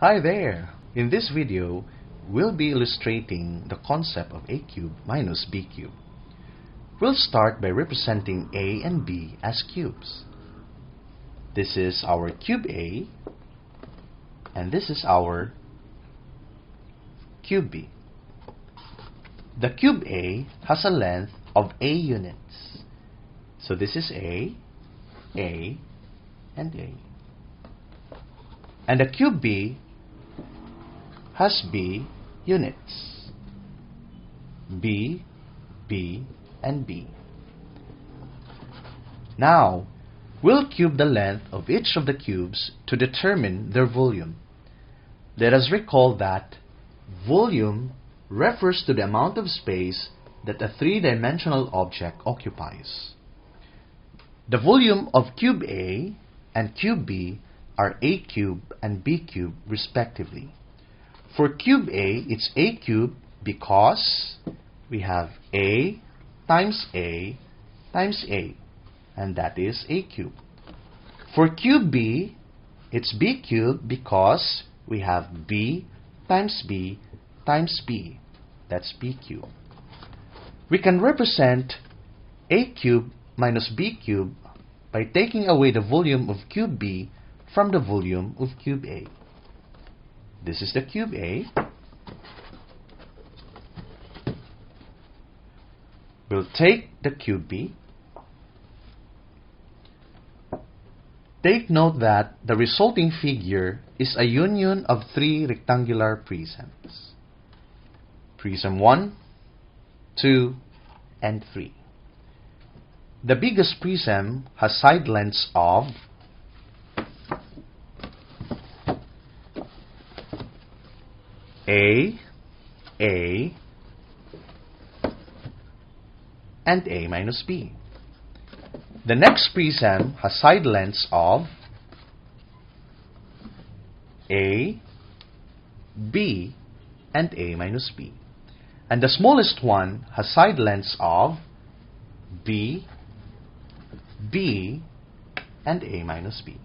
Hi there! In this video, we'll be illustrating the concept of a cube minus b cube. We'll start by representing a and b as cubes. This is our cube A, and this is our cube B. The cube A has a length of a units. So this is A, and A. And the cube B has B units. B, B, and B. Now, we'll cube the length of each of the cubes to determine their volume. Let us recall that volume refers to the amount of space that a three-dimensional object occupies. The volume of cube A and cube B are a cube and b cube respectively. For cube A, it's a cube because we have a times a times a, and that is a cube. For cube B, it's b cube because we have b times b times b, that's b cube. We can represent a cube minus b cube by taking away the volume of cube B from the volume of cube A. This is the cube A. We'll take the cube B. Take note that the resulting figure is a union of three rectangular prisms. Prism 1, 2, and 3. The biggest prism has side lengths of A, and A minus B. The next prism has side lengths of A, B, and A minus B. And the smallest one has side lengths of B, B, and A minus B.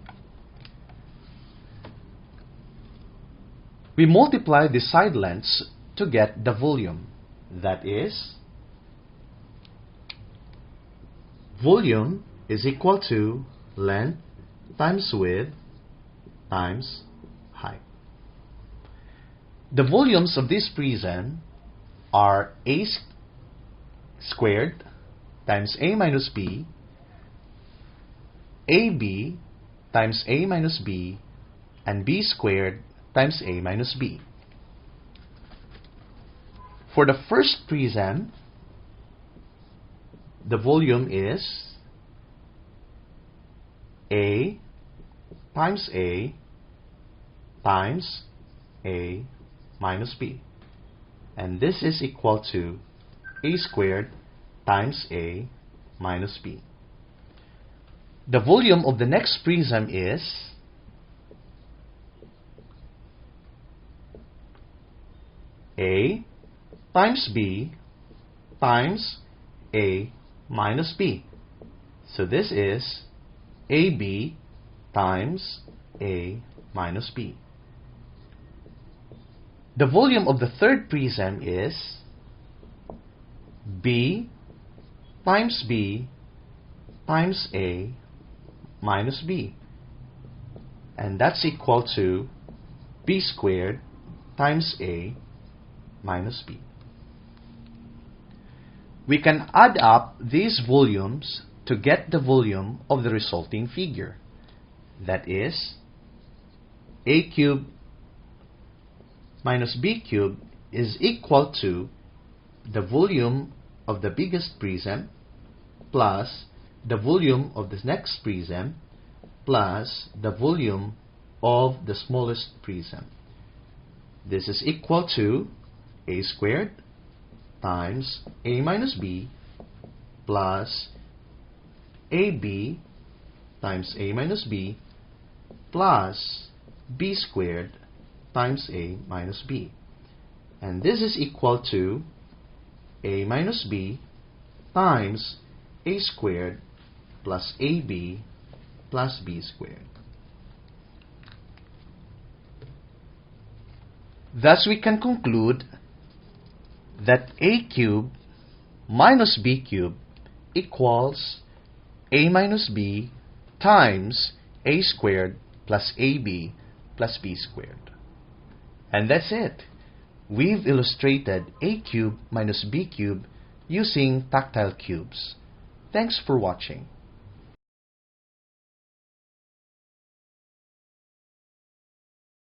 We multiply the side lengths to get the volume. That is, volume is equal to length times width times height. The volumes of this prism are a squared times a minus b, ab times a minus b, and b squared times a minus b. For the first prism, the volume is a times a times a minus b, and this is equal to a squared times a minus b. The volume of the next prism is a times b times a minus b. So this is ab times a minus b. The volume of the third prism is b times b times a minus b, and that's equal to b squared times a minus b. We can add up these volumes to get the volume of the resulting figure. That is, a cube minus b cube is equal to the volume of the biggest prism plus the volume of the next prism plus the volume of the smallest prism. This is equal to a squared times a minus b plus ab times a minus b plus b squared times a minus b. And this is equal to a minus b times a squared plus ab plus b squared. Thus we can conclude that a cubed minus b cubed equals a minus b times a squared plus ab plus b squared. And that's it. We've illustrated a cube minus b cube using tactile cubes. Thanks for watching.